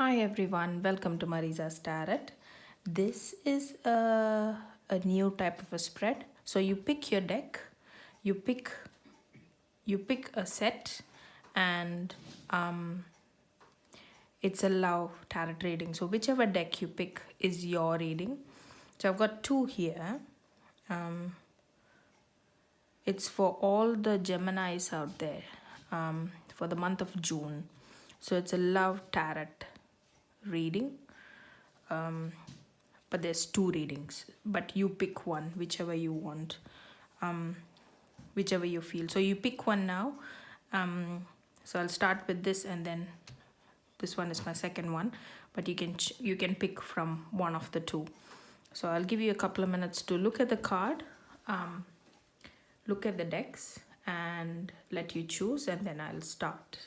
Hi everyone, welcome to Marisa's Tarot. This is a new type of a spread. So you pick your deck, you pick you pick a set, and it's a love tarot reading. So whichever deck you pick is your reading. So I've got two here. Um, it's for all the Geminis out there for the month of June. So it's a love tarot reading. But there's two readings, but you pick one, whichever you want, whichever you feel. So you pick one now. So I'll start with this, and then this one is my second one, but you can pick from one of the two. So I'll give you a couple of minutes to look at the card, look at the decks, and let you choose, and then I'll start.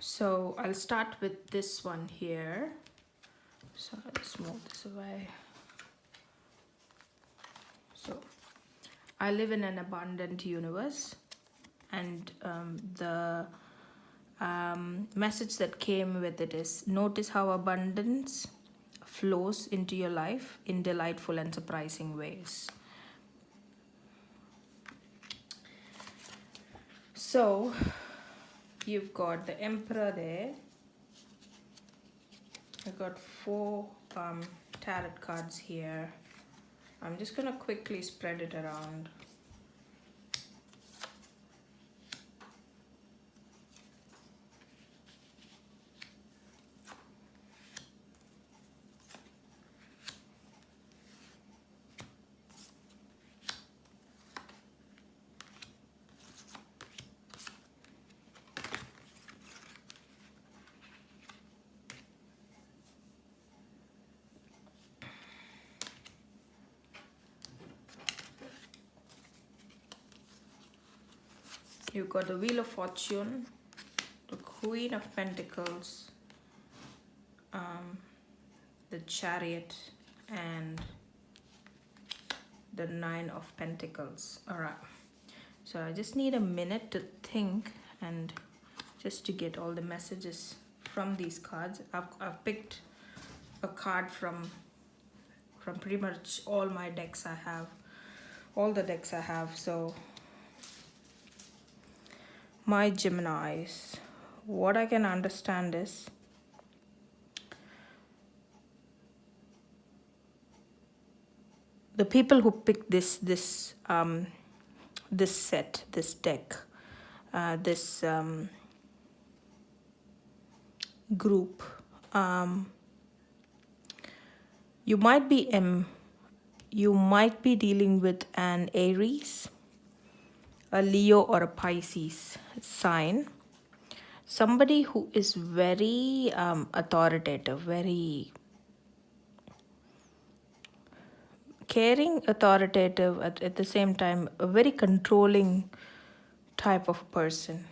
So I'll start with this one here. So I'll just move this away. So I live in an abundant universe, and the message that came with it is: notice how abundance flows into your life in delightful and surprising ways. So you've got the Emperor there. I've got four tarot cards here. I'm just gonna quickly spread it around. You've got the Wheel of Fortune, the Queen of Pentacles, the Chariot, and the Nine of Pentacles. All right. So I just need a minute to think and just to get all the messages from these cards. I've picked a card from pretty much all my decks I have, all the decks I have. So my Geminis, what I can understand is the people who picked this set, this deck, this group, you might be dealing with an Aries, a Leo, or a Pisces sign. Somebody who is very authoritative, very caring, authoritative, at the same time a very controlling type of person.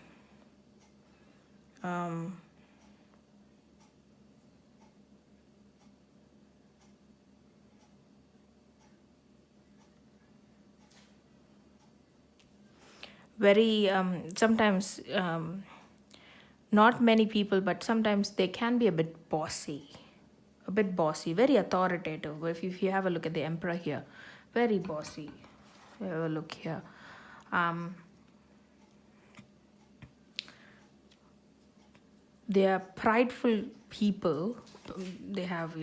Very sometimes not many people, but sometimes they can be a bit bossy, very authoritative. If you have a look at the Emperor here, very bossy. Have a look here. They are prideful people. They have,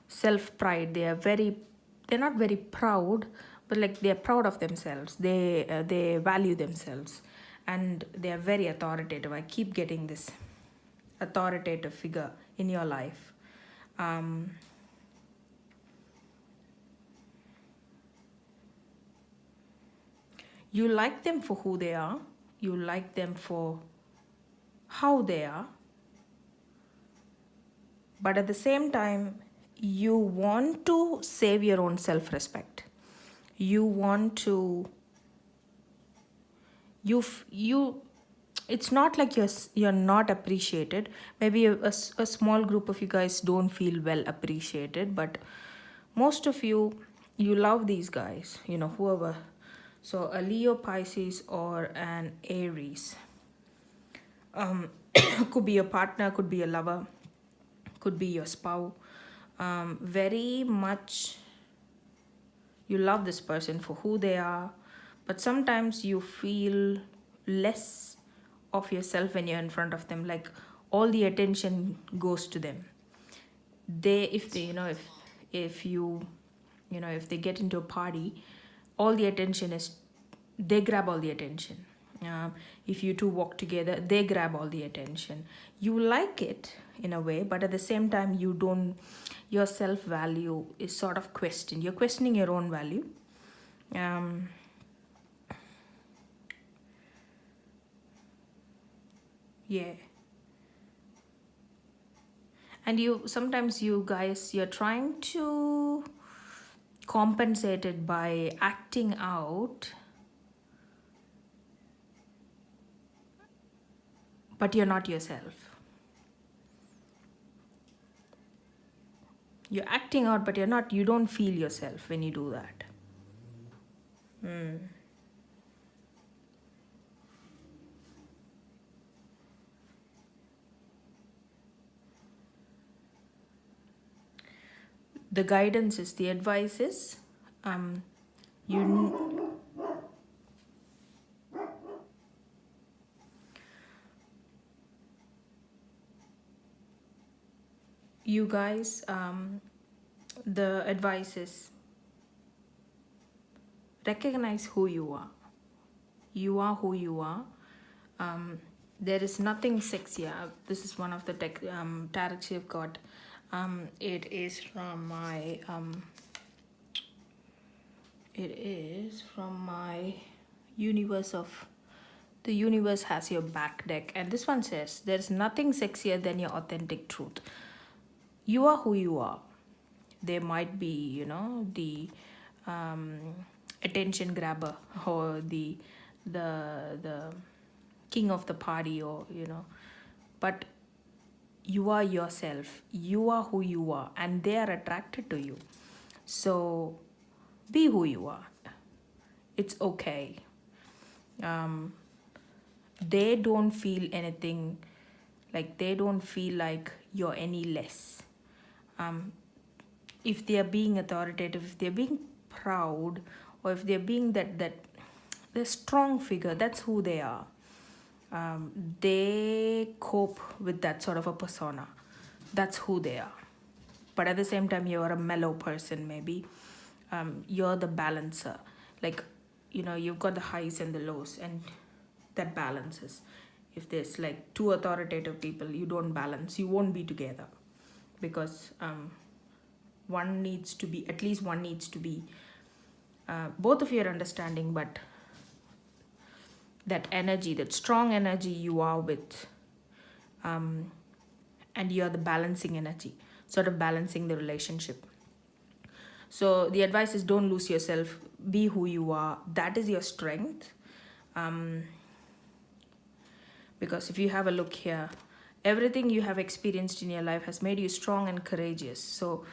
self pride. They're not very proud, but like they're proud of themselves. They value themselves, and they are very authoritative. I keep getting this authoritative figure in your life. You like them for who they are. You like them for how they are, but at the same time you want to save your own self-respect. You want to you it's not like you're not appreciated. Maybe a small group of you guys don't feel well appreciated, but most of you love these guys, whoever. So a Leo, Pisces, or an Aries, could be your partner, could be a lover, could be your spouse. Very much you love this person for who they are, but sometimes you feel less of yourself when you're in front of them. Like all the attention goes to them. They if they if you if they get into a party, all the attention is, they grab all the attention. If you two walk together, they grab all the attention. You like it in a way, but at the same time you don't, your self value is sort of questioned. You're questioning your own value. um, yeah. And you sometimes, you guys, you're trying to compensate it by acting out, but you're not yourself. You're acting out, but you don't feel yourself when you do that. The guidance is, the advice is, you you guys, the advice is, recognize who you are. You are who you are. There is nothing sexier. This is one of the tarot you've got. It is from my universe of, the universe has your back deck, and this one says, there's nothing sexier than your authentic truth. You are who you are. There might be, the attention grabber, or the king of the party, or but you are yourself. You are who you are, and they are attracted to you. So be who you are. It's okay. They don't feel anything, like they don't feel like you're any less. If they are being authoritative, if they're being proud, or if they're being that they're strong figure, that's who they are. They cope with that sort of a persona. That's who they are. But at the same time, you're a mellow person, maybe. You're the balancer. Like, you've got the highs and the lows, and that balances. If there's like two authoritative people, you don't balance, you won't be together. Because one needs to be, at least one needs to be, both of you are understanding, but that energy, that strong energy you are with, and you're the balancing energy, sort of balancing the relationship. So the advice is, don't lose yourself. Be who you are. That is your strength. Because if you have a look here, everything you have experienced in your life has made you strong and courageous. So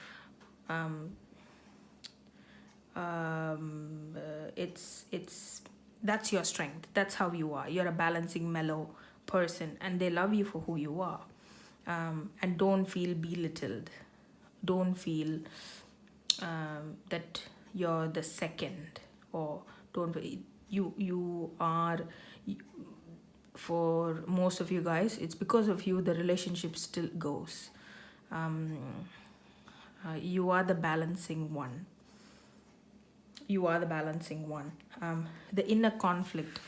it's that's your strength. That's how you are. You're a balancing, mellow person, and they love you for who you are. And don't feel belittled. Don't feel that you're the second, or don't, you are, for most of you guys, it's because of you the relationship still goes. You are the balancing one. You are the balancing one. The inner conflict,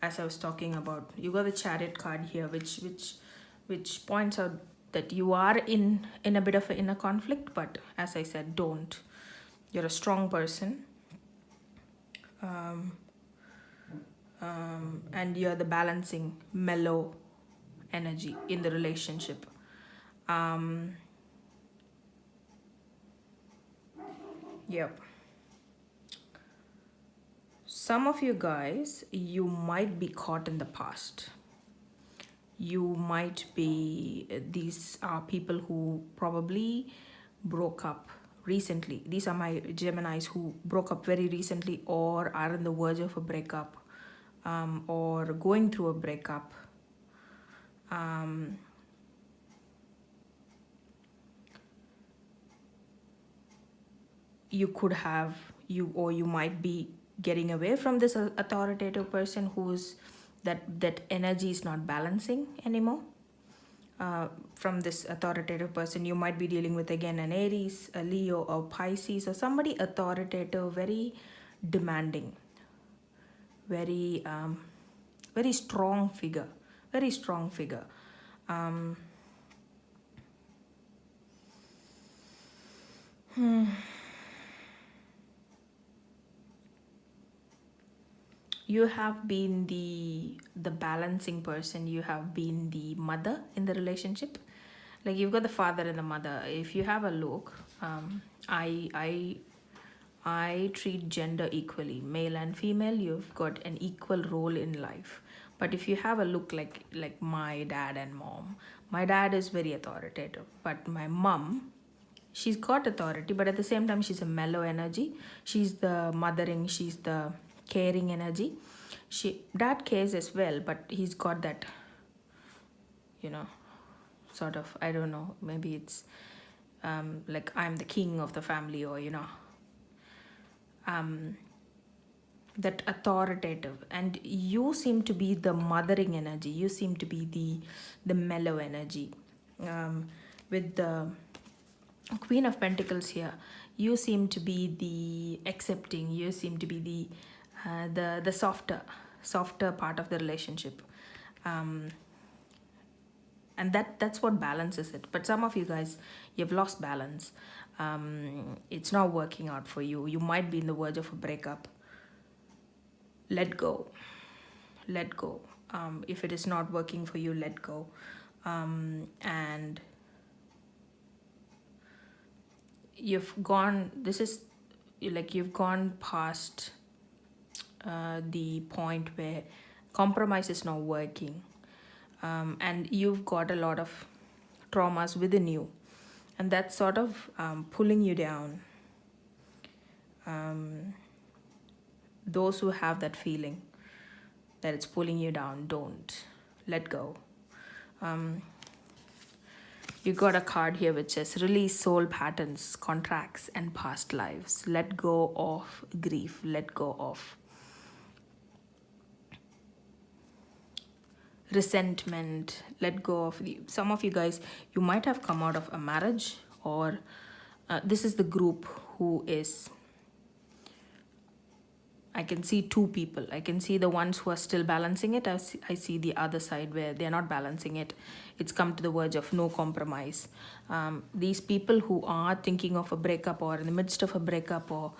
as I was talking about, you got the Chariot card here, which points out that you are in a bit of an inner conflict, but as I said, don't. You're a strong person. And you're the balancing, mellow energy in the relationship. Yep. Some of you guys, you might be caught in the past. You might be, these are people who probably broke up recently. These are my Geminis who broke up very recently or are on the verge of a breakup, or going through a breakup. You could have, you might be getting away from this authoritative person who's that energy is not balancing anymore. From this authoritative person, you might be dealing with again an Aries, a Leo, or Pisces, or somebody authoritative, very demanding, very very strong figure, very strong figure. You have been the balancing person. You have been the mother in the relationship. Like, you've got the father and the mother. If you have a look, I treat gender equally, male and female. You've got an equal role in life. But if you have a look like my dad and mom, my dad is very authoritative, but my mom, she's got authority, but at the same time she's a mellow energy. She's the mothering, she's the caring energy. Dad cares as well, but he's got that, sort of, I don't know, maybe it's like I'm the king of the family, or that authoritative. And you seem to be the mothering energy, you seem to be the mellow energy. With the Queen of Pentacles here, you seem to be the accepting, you seem to be the softer part of the relationship. And that's what balances it. But some of you guys, you've lost balance. It's not working out for you. You might be in the verge of a breakup. Let go. If it is not working for you, let go. And you've gone past the point where compromise is not working, and you've got a lot of traumas within you, and that's sort of pulling you down. Those who have that feeling that it's pulling you down, don't. Let go. You got a card here which says release soul patterns, contracts, and past lives. Let go of grief. Let go of resentment. Let go of some of you guys, you might have come out of a marriage, or this is the group who is, I can see two people. I can see the ones who are still balancing it. I see the other side where they're not balancing it. It's come to the verge of no compromise. These people who are thinking of a breakup, or in the midst of a breakup, or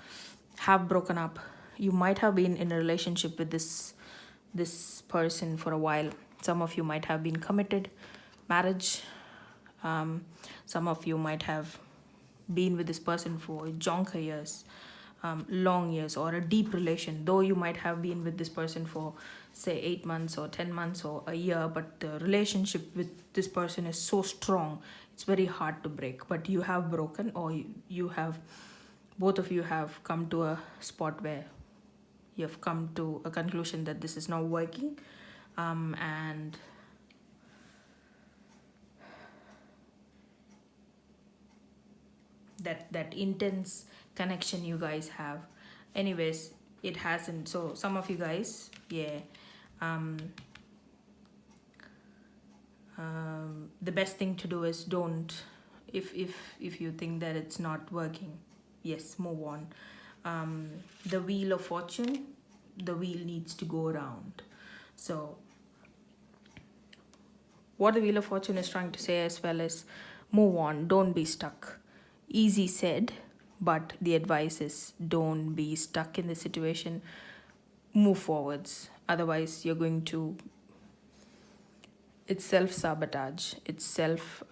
have broken up, you might have been in a relationship with this person for a while. Some of you might have been committed, marriage. Some of you might have been with this person for jonker years. Long years, or a deep relation, though you might have been with this person for say 8 months or 10 months or a year, but the relationship with this person is so strong, it's very hard to break. But you have broken, or you have, both of you have come to a spot where you have come to a conclusion that this is not working, and that intense connection you guys have, anyways, it hasn't. So some of you guys, the best thing to do is don't, if you think that it's not working, yes, move on. The wheel of fortune, the wheel needs to go around. So what the wheel of fortune is trying to say as well is move on, don't be stuck. Easy said, but the advice is don't be stuck in the situation. Move forwards. Otherwise, you're going to It's self-sabotage. It's self.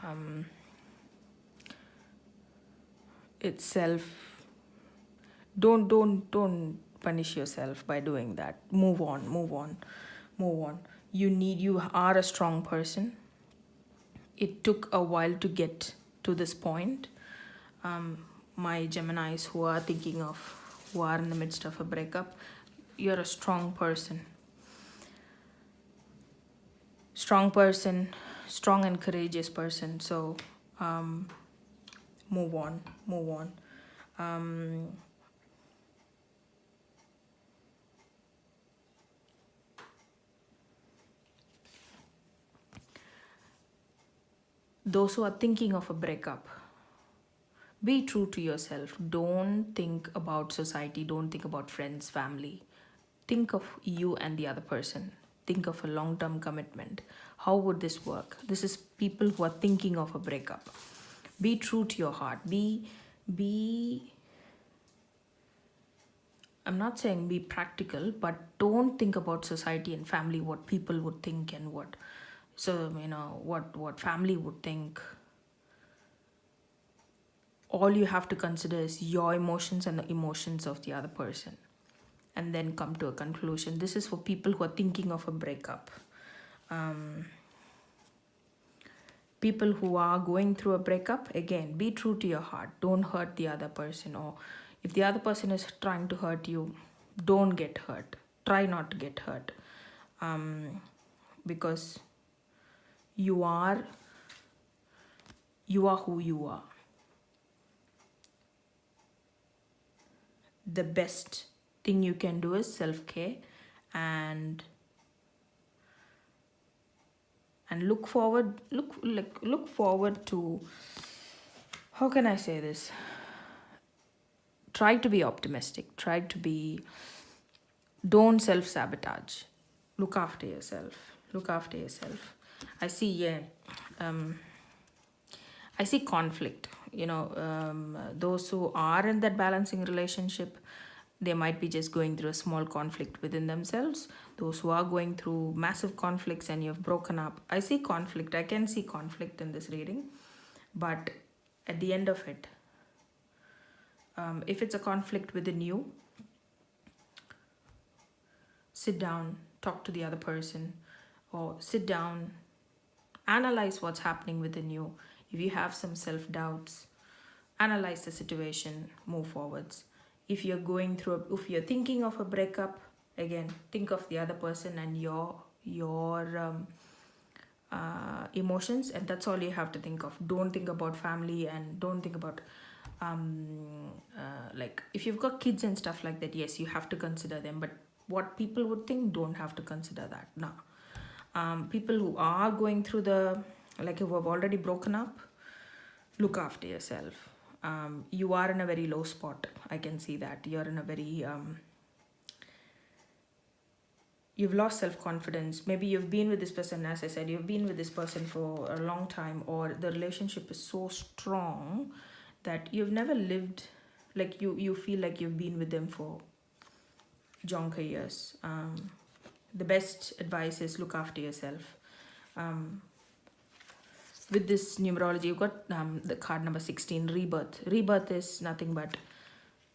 Don't punish yourself by doing that. Move on, move on, move on. You are a strong person. It took a while to get to this point. My Geminis who are in the midst of a breakup, you're a strong person. Strong person, strong and courageous person. So move on, move on. Those who are thinking of a breakup, be true to yourself. Don't think about society, don't think about friends, family. Think of you and the other person. Think of a long-term commitment. How would this work? This is people who are thinking of a breakup. Be true to your heart. Be I'm not saying be practical, but don't think about society and family, what people would think, and what family would think. All you have to consider is your emotions and the emotions of the other person, and then come to a conclusion. This is for people who are thinking of a breakup. People who are going through a breakup, again, be true to your heart. Don't hurt the other person, or if the other person is trying to hurt you, don't get hurt. Try not to get hurt, because you are who you are. The best thing you can do is self-care, and look forward to, how can I say this, try to be optimistic, don't self-sabotage. Look after yourself. I see I see conflict. Those who are in that balancing relationship, they might be just going through a small conflict within themselves. Those who are going through massive conflicts and you've broken up, I see conflict. I can see conflict in this reading. But at the end of it, if it's a conflict within you, sit down, talk to the other person, or sit down, analyze what's happening within you. If you have some self-doubts, analyze the situation, move forwards. If you're thinking of a breakup, again, think of the other person and your emotions, and that's all you have to think of. Don't think about family, and don't think about like if you've got kids and stuff like that, yes, you have to consider them, but what people would think, don't have to consider that. No. People who are going through who have already broken up, look after yourself. You are in a very low spot. I can see that you're in a very you've lost self-confidence. Maybe you've been with this person, as I said, you've been with this person for a long time, or the relationship is so strong that you've never lived, like you feel like you've been with them for jonker years. The best advice is look after yourself. With this numerology, you've got the card number 16, rebirth. Rebirth is nothing but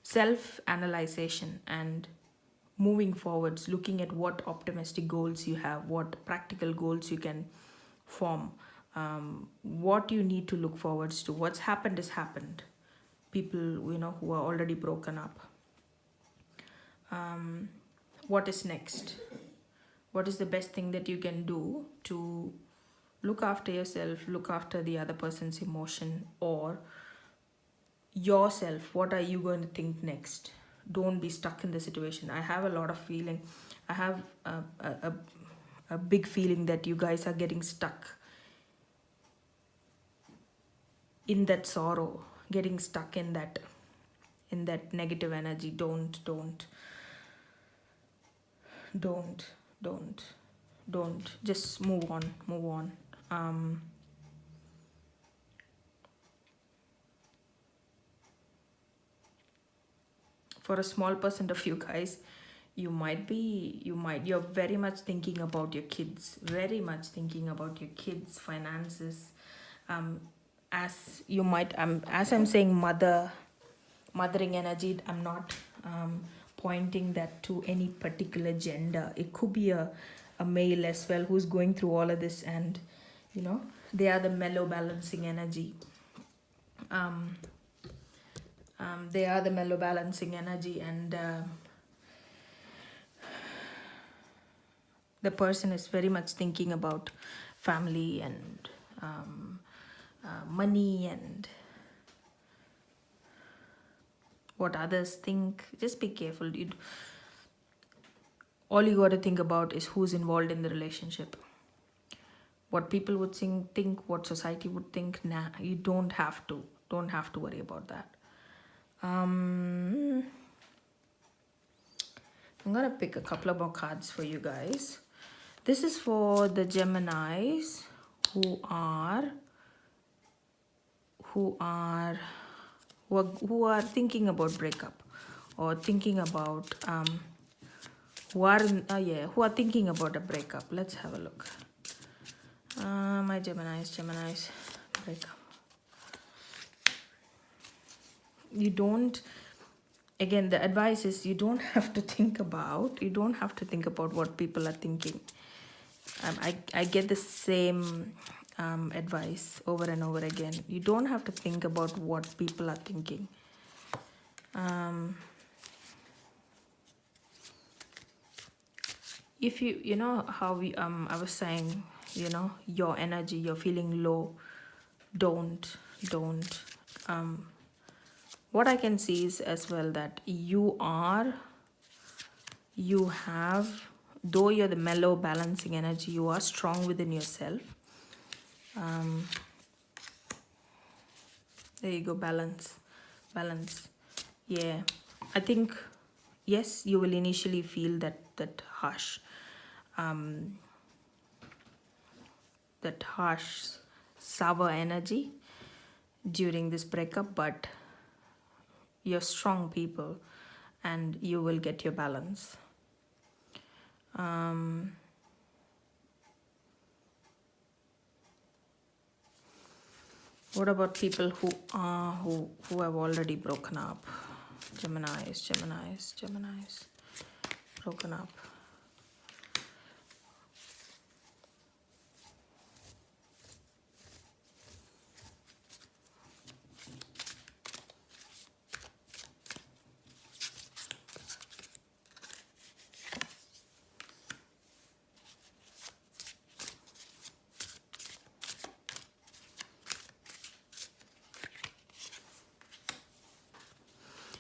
self-analyzation and moving forwards, looking at what optimistic goals you have, what practical goals you can form, what you need to look forwards to. What's happened is happened. People who are already broken up. What is next? What is the best thing that you can do to look after yourself, look after the other person's emotion, or yourself? What are you going to think next? Don't be stuck in the situation. I have a lot of feeling. I have a big feeling that you guys are getting stuck in that sorrow, getting stuck in that negative energy. Don't just move on. For a small percent of you guys, you're very much thinking about your kids, very much thinking about your kids' finances. As you might, as I'm saying, mothering energy, I'm not pointing that to any particular gender. It could be a male as well who's going through all of this, and they are the mellow balancing energy. They are the mellow balancing energy, and the person is very much thinking about family and money and what others think. Just be careful. All you got to think about is who's involved in the relationship. What people would think, what society would think. Nah, you don't have to worry about that. I'm gonna pick a couple of more cards for you guys. This is for the Geminis who are thinking about breakup, or thinking about who are thinking about a breakup. Let's have a look. My Geminis breakup. Again, the advice is you don't have to think about what people are thinking. I get the same advice over and over again. You don't have to think about what people are thinking. If you know how I was saying, your energy, you're feeling low, don't what I can see is as well that though you're the mellow balancing energy, you are strong within yourself. There you go. Balance. Yeah, I think, yes, you will initially feel that harsh sour energy during this breakup, but you're strong people and you will get your balance. What about people who have already broken up? Geminis, broken up.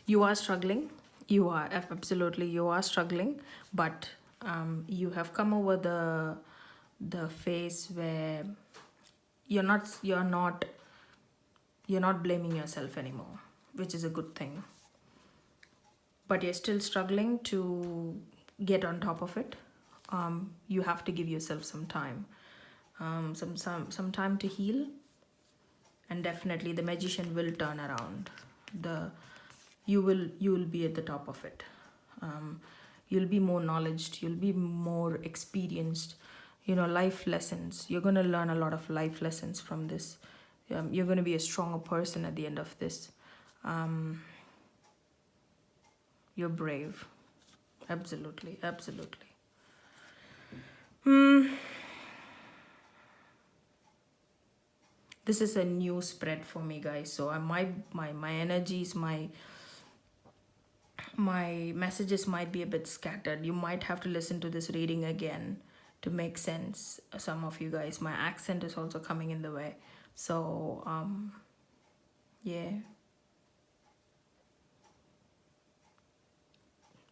You are struggling. You are struggling, but you have come over the phase where you're not blaming yourself anymore, which is a good thing. But you're still struggling to get on top of it. You have to give yourself some time, some time to heal, and definitely the magician will turn around. You will be at the top of it. You'll be more knowledgeable, you'll be more experienced. Life lessons. You're going to learn a lot of life lessons from this. You're going to be a stronger person at the end of this. You're brave. Absolutely. This is a new spread for me, guys. So my energies, my messages might be a bit scattered. You might have to listen to this reading again to make sense. Some of you guys, my accent is also coming in the way. So yeah.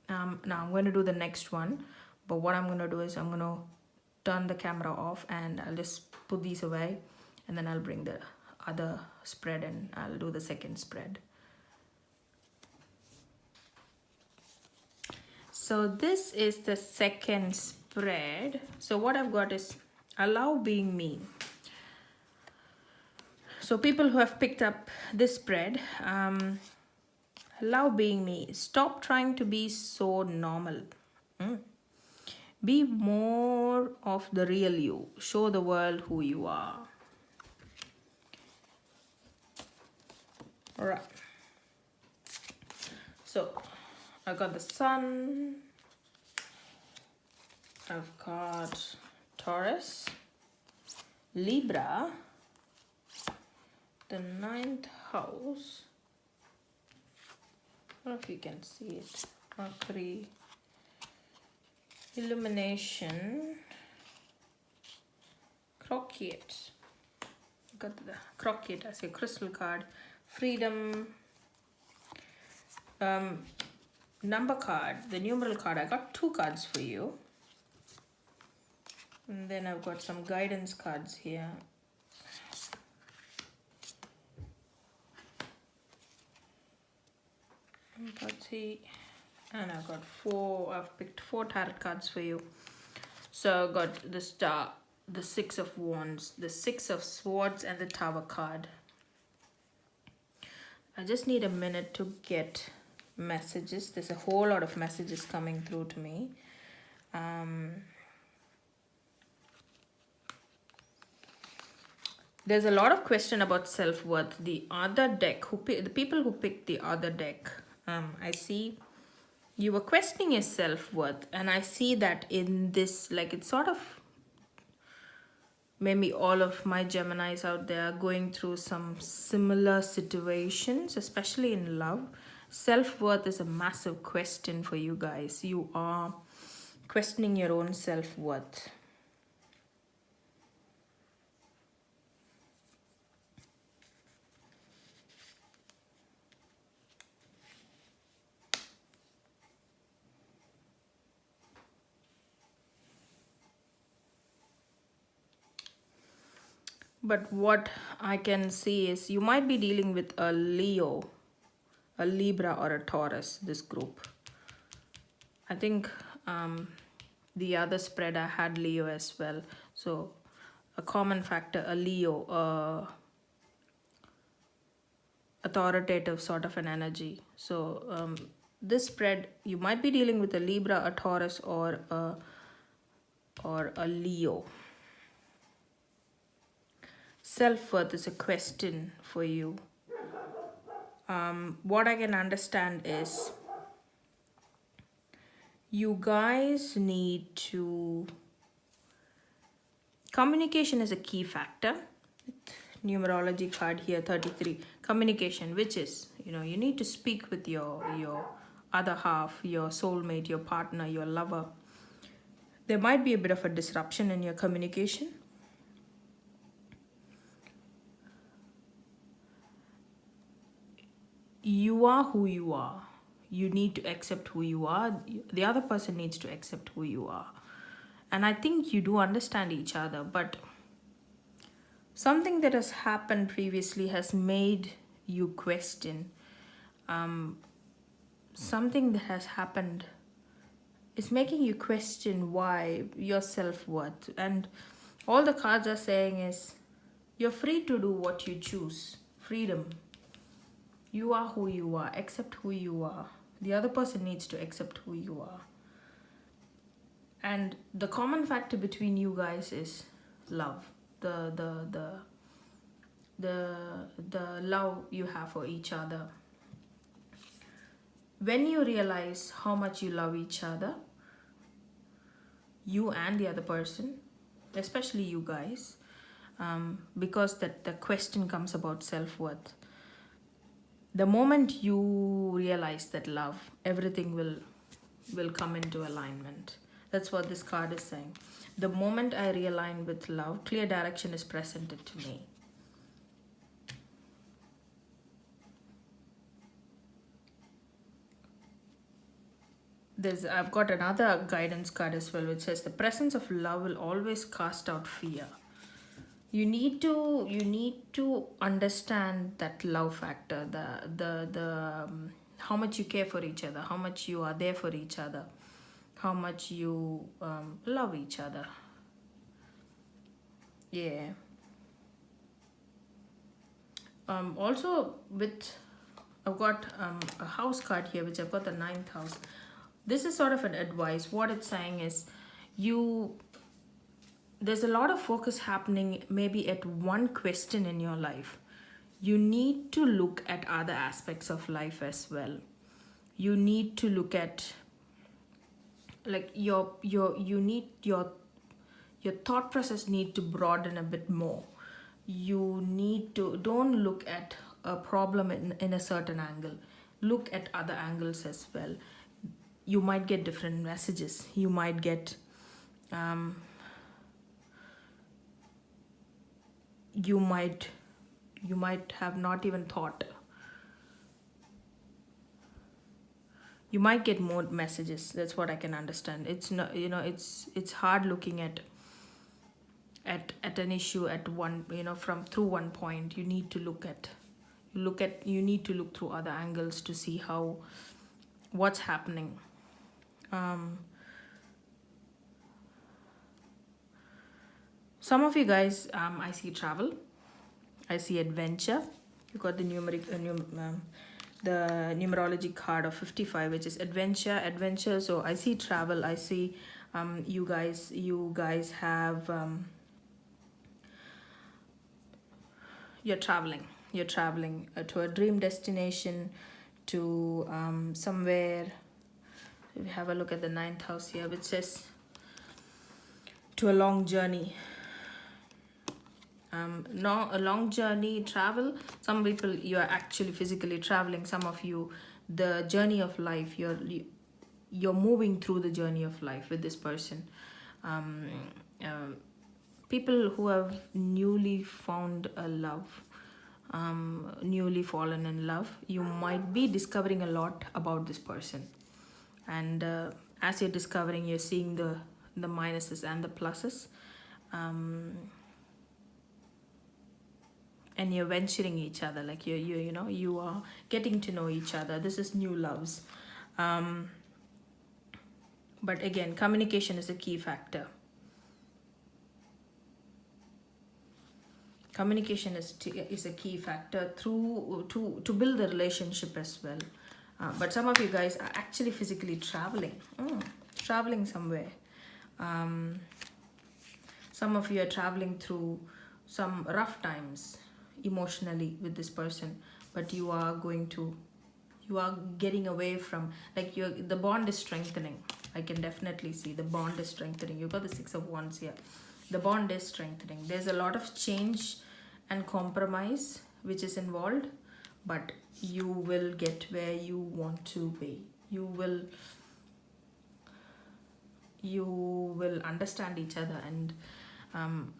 Now I'm going to do the next one, but what I'm going to do is I'm going to turn the camera off and I'll just put these away, and then I'll bring the other spread and I'll do the second spread. So this is the second spread. So what I've got is allow being me. So people who have picked up this spread, allow being me. Stop trying to be so normal. Be more of the real you. Show the world who you are. All right. So I got the Sun. I've got Taurus, Libra, the 9th house. I don't know if you can see it. Mercury, Illumination, Crocate. Got the Crocate as a crystal card. Freedom, number card, the numeral card. I got 2 cards for you. And then I've got some guidance cards here. Empathy. And I've got 4. I've picked 4 tarot cards for you. So I've got the Star, the 6 of Wands, the 6 of Swords, and the Tower card. I just need a minute to get messages. There's a whole lot of messages coming through to me. There's a lot of question about self-worth. The other deck, the people who picked the other deck, I see you were questioning your self-worth, and I see that in this, like, it's sort of, maybe all of my Geminis out there are going through some similar situations, especially in love. Self-worth is a massive question for you guys. You are questioning your own self-worth. But what I can see is you might be dealing with a Leo, a Libra, or a Taurus, this group. I think the other spread I had Leo as well. So a common factor, a Leo, authoritative sort of an energy. So this spread, you might be dealing with a Libra, a Taurus, or a Leo. Self-worth is a question for you. What I can understand is you guys need to... Communication is a key factor. Numerology card here, 33. Communication, which is, you need to speak with your other half, your soulmate, your partner, your lover. There might be a bit of a disruption in your communication. You are who you are. You need to accept who you are. The other person needs to accept who you are. And I think you do understand each other, but something that has happened previously has made you question. Something that has happened is making you question why, your self-worth. And all the cards are saying is you're free to do what you choose. Freedom. You are who you are. Accept who you are. The other person needs to accept who you are. And the common factor between you guys is love. The love you have for each other. When you realize how much you love each other, you and the other person, especially you guys, because the question comes about self-worth. The moment you realize that love, everything will come into alignment. That's what this card is saying. The moment I realign with love, clear direction is presented to me. I've got another guidance card as well, which says the presence of love will always cast out fear. You need to understand that love factor, the how much you care for each other, how much you are there for each other, how much you love each other. Yeah. Also, I've got a house card here, which I've got the 9th house. this is sort of an advice. What it's saying is, there's a lot of focus happening maybe at one question in your life. You need to look at other aspects of life as well. You need to look at, like, your thought process need to broaden a bit more. You need to, don't look at a problem in a certain angle. Look at other angles as well. You might get different messages. You might get you might have not even thought. You might get more messages. That's what I can understand. It's not, it's hard looking at an issue at one, from through one point. You need to you need to look through other angles to see what's happening. Some of you guys, I see travel, I see adventure. You got the the numerology card of 55, which is adventure. So I see travel. I see you guys have you're traveling to a dream destination, to somewhere. We have a look at the 9th house here, which says to a long journey. No, a long journey, travel. Some people, you are actually physically traveling. Some of you, the journey of life, you're moving through the journey of life with this person. People who have newly found a love, newly fallen in love, you might be discovering a lot about this person. And as you're discovering, you're seeing the minuses and the pluses. And you're venturing each other, like you are getting to know each other. This is new loves. But again, communication is a key factor. Communication is a key factor to build the relationship as well. But some of you guys are actually physically traveling somewhere. Some of you are traveling through some rough times emotionally with this person, but you are getting away from, like, the bond is strengthening. I can definitely see the bond is strengthening. You got the 6 of Wands here. The bond is strengthening. There's a lot of change and compromise which is involved, but you will get where you want to be. You will understand each other, and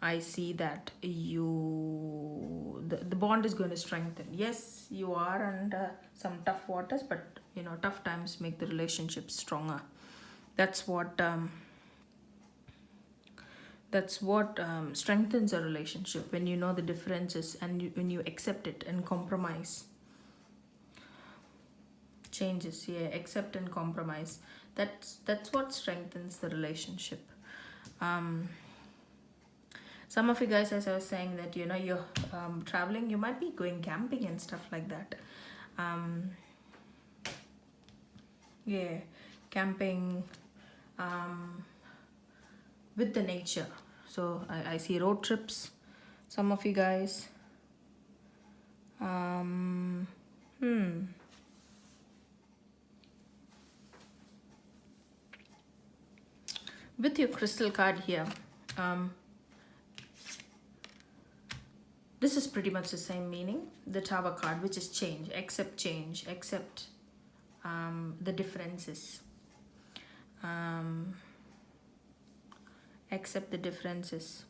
I see that the bond is going to strengthen. Yes, you are under some tough waters, but tough times make the relationship stronger. That's what strengthens a relationship, when you know the differences and when you accept it and compromise. Changes, yeah, accept and compromise. That's what strengthens the relationship. Some of you guys, as I was saying, that you're traveling, you might be going camping and stuff like that. Yeah, camping with the nature. So I see road trips. Some of you guys. With your crystal card here, this is pretty much the same meaning. The Tower card, which is change, accept the differences. Accept the differences.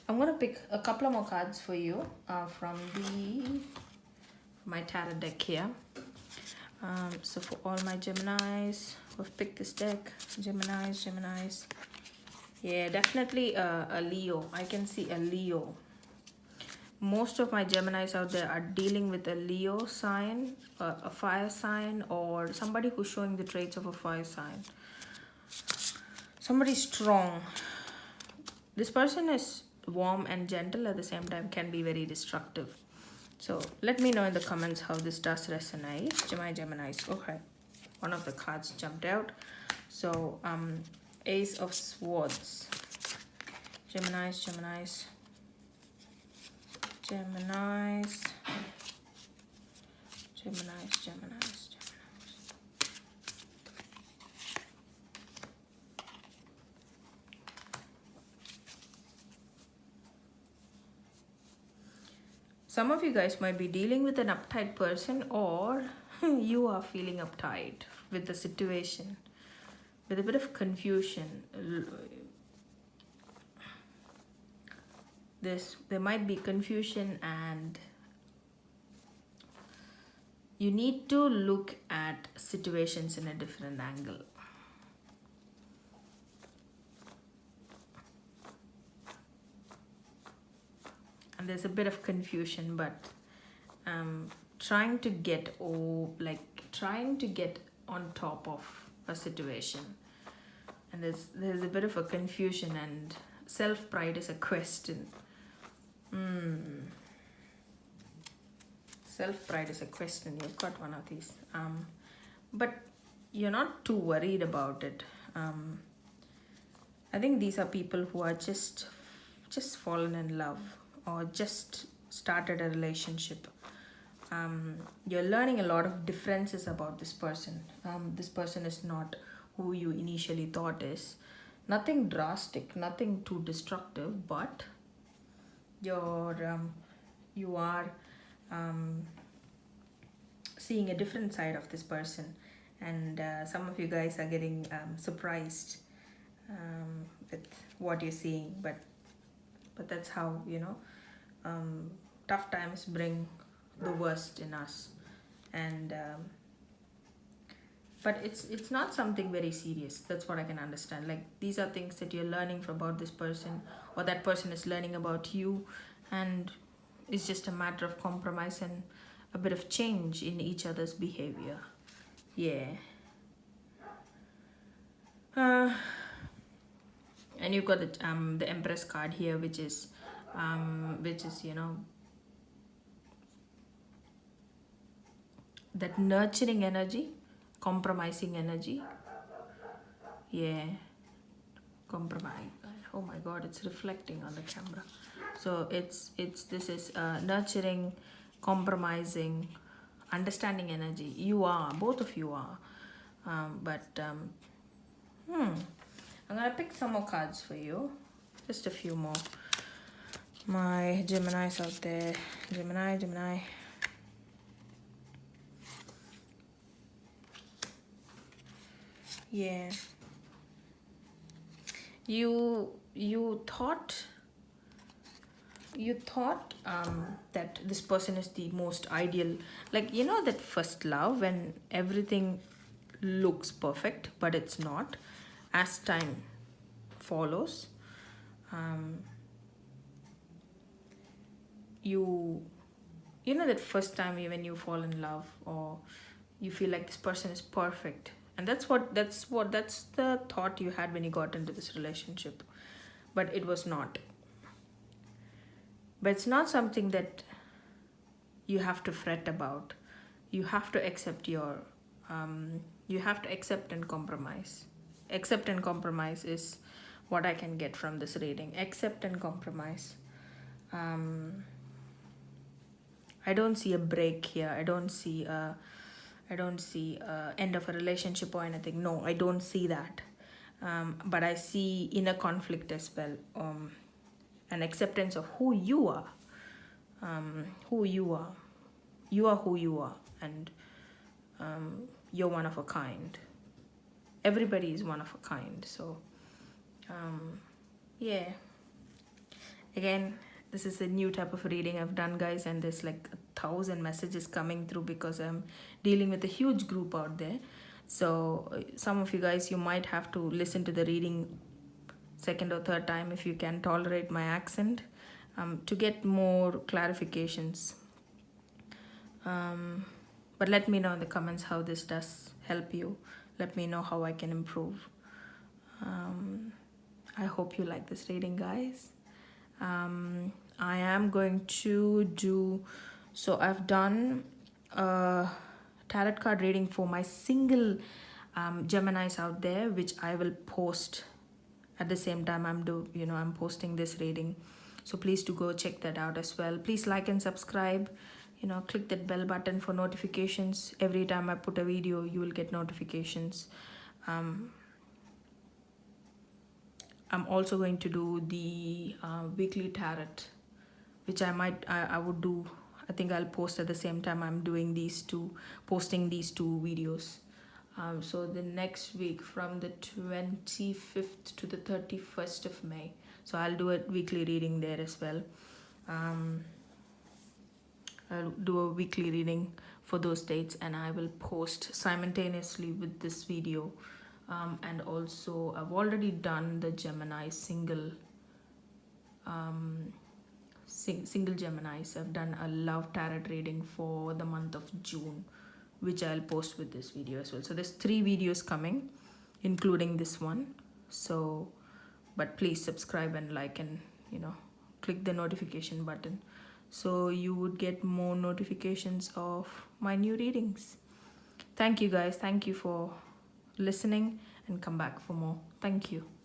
I'm going to pick a couple of more cards for you from my tarot deck here. So for all my Geminis, we've picked this deck. Geminis. Yeah, definitely a Leo. I can see a Leo. Most of my Geminis out there are dealing with a Leo sign, a fire sign, or somebody who's showing the traits of a fire sign. Somebody strong. This person is warm and gentle, at the same time can be very destructive. So let me know in the comments how this does resonate. My Geminis. Okay. one of the cards jumped out. So Ace of Swords. Geminis, Geminis, Geminis, Geminis, Geminis, Geminis. Some of you guys might be dealing with an uptight person, or you are feeling uptight with the situation, with a bit of confusion. There might be confusion, and you need to look at situations in a different angle. And there's a bit of confusion, but trying to get on top of a situation, and there's a bit of a confusion, and self-pride is a question. Self-pride is a question. You've got one of these, but you're not too worried about it. I think these are people who are just fallen in love, or just started a relationship. You're learning a lot of differences about this person. This person is not who you initially thought is. Nothing drastic, nothing too destructive, but you are seeing a different side of this person, and some of you guys are getting surprised with what you're seeing, but that's how, tough times bring the worst in us, and but it's not something very serious. That's what I can understand. Like, these are things that you're learning about this person, or that person is learning about you, and it's just a matter of compromise and a bit of change in each other's behavior. Yeah. And you've got the Empress card here, which is that nurturing energy, compromising energy. Yeah, compromise. Oh my God, it's reflecting on the camera. So this is nurturing, compromising, understanding energy. Both of you are, but I'm gonna pick some more cards for you, just a few more. My Geminis out there, Gemini. Yeah. You thought that this person is the most ideal, like, that first love when everything looks perfect, but it's not. As time follows, that first time when you fall in love, or you feel like this person is perfect, and that's the thought you had when you got into this relationship, but it was not. But it's not something that you have to fret about. You have to accept you have to accept and compromise. Accept and compromise is what I can get from this reading. Accept and compromise. I don't see a break here. I don't see end of a relationship or anything. No, I don't see that. But I see inner conflict as well. An acceptance of who you are. You are who you are, and you're one of a kind. Everybody is one of a kind. So yeah, again, this is a new type of reading I've done, guys, and there's like 1,000 messages coming through because I'm dealing with a huge group out there. So some of you guys, you might have to listen to the reading second or third time if you can tolerate my accent, to get more clarifications. But let me know in the comments how this does help you. Let me know how I can improve. I hope you like this reading, guys. I am going to do, so I've done tarot card reading for my single Geminis out there, which I will post at the same time I'm posting this reading. So please do go check that out as well. Please like and subscribe. Click that bell button for notifications. Every time I put a video, you will get notifications. I'm also going to do the weekly tarot, which I would do. I think I'll post at the same time I'm posting these two videos. So the next week from the 25th to the 31st of May. So I'll do a weekly reading there as well. I'll do a weekly reading for those dates, and I will post simultaneously with this video. And also I've already done the Gemini single Geminis. I've done a love tarot reading for the month of June, which I'll post with this video as well. So there's 3 videos coming, including this one. So, but please subscribe and like, and click the notification button, so you would get more notifications of my new readings. Thank you guys. Thank you for listening, and come back for more. Thank you.